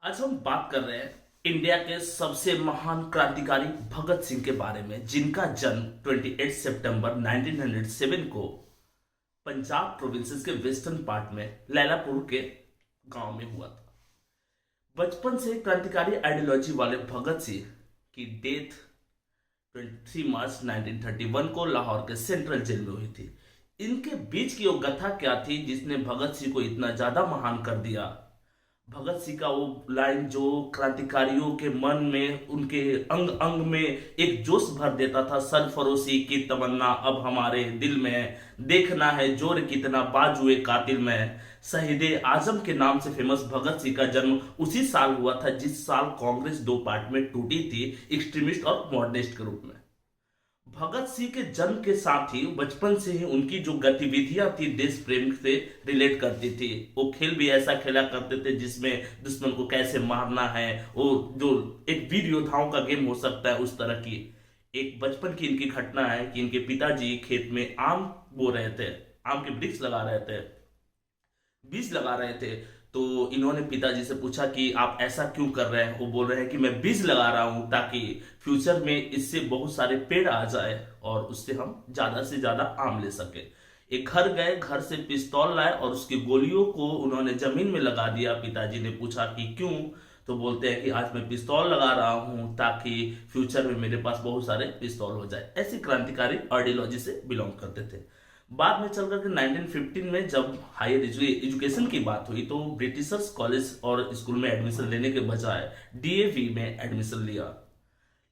आज हम बात कर रहे हैं इंडिया के सबसे महान क्रांतिकारी भगत सिंह के बारे में, जिनका जन्म 28 सितंबर 1907 को पंजाब प्रोविंसेस के वेस्टर्न पार्ट में लैलापुर के गांव में हुआ था। बचपन से क्रांतिकारी आइडियोलॉजी वाले भगत सिंह की डेथ 23 मार्च 1931 को लाहौर के सेंट्रल जेल में हुई थी। इनके बीच की वो कथा क्या थी जिसने भगत सिंह को इतना ज्यादा महान कर दिया? भगत सिंह का वो लाइन जो क्रांतिकारियों के मन में, उनके अंग अंग में एक जोश भर देता था, सरफरोशी की तमन्ना अब हमारे दिल में, देखना है जोर कितना बाजुए कातिल में। शहीद आजम के नाम से फेमस भगत सिंह का जन्म उसी साल हुआ था जिस साल कांग्रेस दो पार्ट में टूटी थी, एक्सट्रीमिस्ट और मॉडर्निस्ट के रूप में। भगत सिंह के जन्म के साथ ही बचपन से ही उनकी जो गतिविधियां थी देश प्रेम से रिलेट करती थी। वो खेल भी ऐसा खेला करते थे जिसमें दुश्मन को कैसे मारना है, वो जो एक वीर योद्धाओं का गेम हो सकता है उस तरह की। एक बचपन की इनकी घटना है कि इनके पिताजी खेत में आम बो रहे थे, आम के वृक्ष लगा रहे थे, बीज लगा रहे थे। तो इन्होंने पिताजी से पूछा कि आप ऐसा क्यों कर रहे हैं? वो बोल रहे हैं कि मैं बीज लगा रहा हूं ताकि फ्यूचर में इससे बहुत सारे पेड़ आ जाए और उससे हम ज्यादा से ज्यादा आम ले सके। एक घर गए, घर से पिस्तौल लाए और उसकी गोलियों को उन्होंने जमीन में लगा दिया। पिताजी ने पूछा कि क्यों? तो बोलते हैं कि आज मैं पिस्तौल लगा रहा हूं ताकि फ्यूचर में मेरे पास बहुत सारे पिस्तौल हो जाए। ऐसी क्रांतिकारी आइडियोलॉजी से बिलोंग करते थे। बाद में चल करके 1915 में जब हायर एजुकेशन की बात हुई तो ब्रिटिशर्स कॉलेज और स्कूल में एडमिशन लेने के बजाय डीएवी में एडमिशन लिया।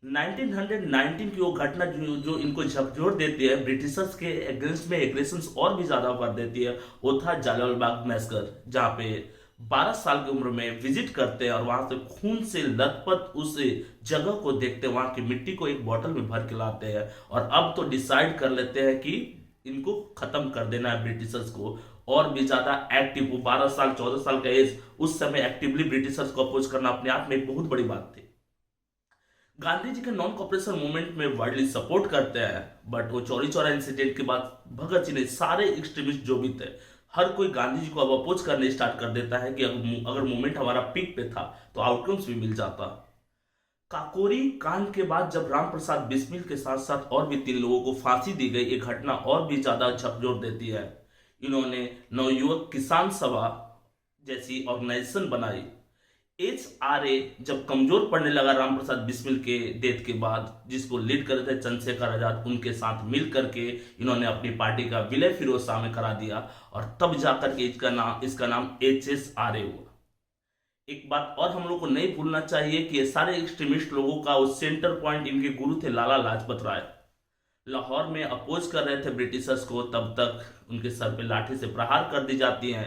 1919 की वो घटना जो इनको झकझोर देती है, ब्रिटिशर्स के अगेंस्ट में एग्रेशंस और भी ज्यादा कर देती है, वो था जालियांवाला बाग मैसेकर, जहां पे 12 साल की उम्र में विजिट करते हैं और वहां से खून से लथपथ उस जगह को देखते हैं, वहां की मिट्टी को एक बोतल में भर के लाते हैं और अब तो डिसाइड कर लेते हैं कि इनको खत्म कर देना है ब्रिटिशर्स को। और भी ज्यादा एक्टिव, वो 12 साल 14 साल का एज, उस समय एक्टिवली ब्रिटिशर्स को अपोज करना अपने आप में एक बहुत बड़ी बात थी। गांधी जी के नॉन कॉपरेशन मूवमेंट में वाइडली सपोर्ट करते हैं, बट वो चौरी चौरा इंसिडेंट के बाद भगत सिंह ने सारे एक्सट्रीमिस्ट जो भी थे, हर कोई गांधी जी को अब अपोज करने स्टार्ट कर देता है कि अगर मूवमेंट हमारा पीक पे था तो आउटकम्स भी मिल जाता। काकोरी कांड के बाद जब राम प्रसाद बिस्मिल के साथ साथ और भी 3 लोगों को फांसी दी गई, एक घटना और भी ज्यादा झकझोर देती है। इन्होंने नवयुवक किसान सभा जैसी ऑर्गेनाइजेशन बनाई। एचआरए जब कमजोर पड़ने लगा राम प्रसाद बिस्मिल के डेथ के बाद, जिसको लीड कर रहे थे चंद्रशेखर आजाद, उनके साथ मिल करके इन्होंने अपनी पार्टी का विलय फिरोज शाह में करा दिया और तब जाकर के इसका नाम एचएसआरए हुआ। एक बात और हम लोग को नहीं भूलना चाहिए कि ये सारे एक्सट्रीमिस्ट लोगों का वो सेंटर पॉइंट इनके गुरु थे लाला लाजपत राय। लाहौर में अपोज कर रहे थे ब्रिटिशर्स को, तब तक उनके सर पे लाठी से प्रहार कर दी जाती हैं।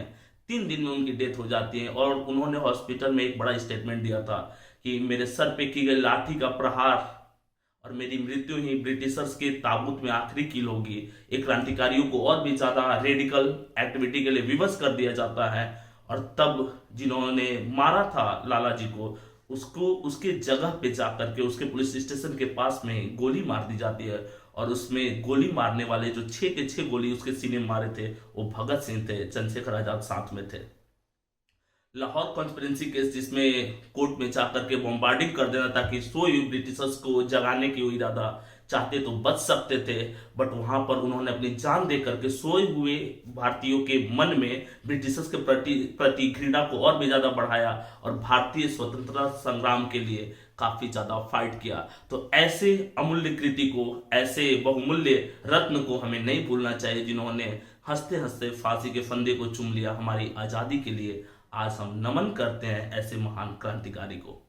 3 दिन में उनकी डेथ हो जाती है और उन्होंने हॉस्पिटल में एक बड़ा स्टेटमेंट दिया था कि मेरे सर पे की गई लाठी का प्रहार और मेरी मृत्यु ही ब्रिटिशर्स के ताबूत में आखिरी कील होगी। एक क्रांतिकारियों को और भी ज्यादा रेडिकल एक्टिविटी के लिए विवश कर दिया जाता है और तब जिन्होंने मारा था लाला जी को, उसको उसके जगह पे जाकर के उसके पुलिस स्टेशन के पास में गोली मार दी जाती है और उसमें गोली मारने वाले जो 6 के 6 गोली उसके सीने में मारे थे वो भगत सिंह थे, चंद्रशेखर आजाद साथ में थे। लाहौर कॉन्स्पिरेंसी केस जिसमें कोर्ट में जाकर के बॉम्बार्डिंग कर देना ताकि सोए हुए ब्रिटिशर्स को जगाने की इरादा, चाहते तो बच सकते थे, बट वहां पर उन्होंने अपनी जान दे करके सोए हुए भारतीयों के मन में ब्रिटिशर्स के प्रति घृणा को और भी ज्यादा बढ़ाया और भारतीय स्वतंत्रता संग्राम के लिए काफी ज्यादा फाइट किया। तो ऐसे अमूल्य कृति को, ऐसे बहुमूल्य रत्न को हमें नहीं भूलना चाहिए जिन्होंने हंसते हंसते फांसी के फंदे को चूम लिया हमारी आजादी के लिए। आज हम नमन करते हैं ऐसे महान क्रांतिकारी को।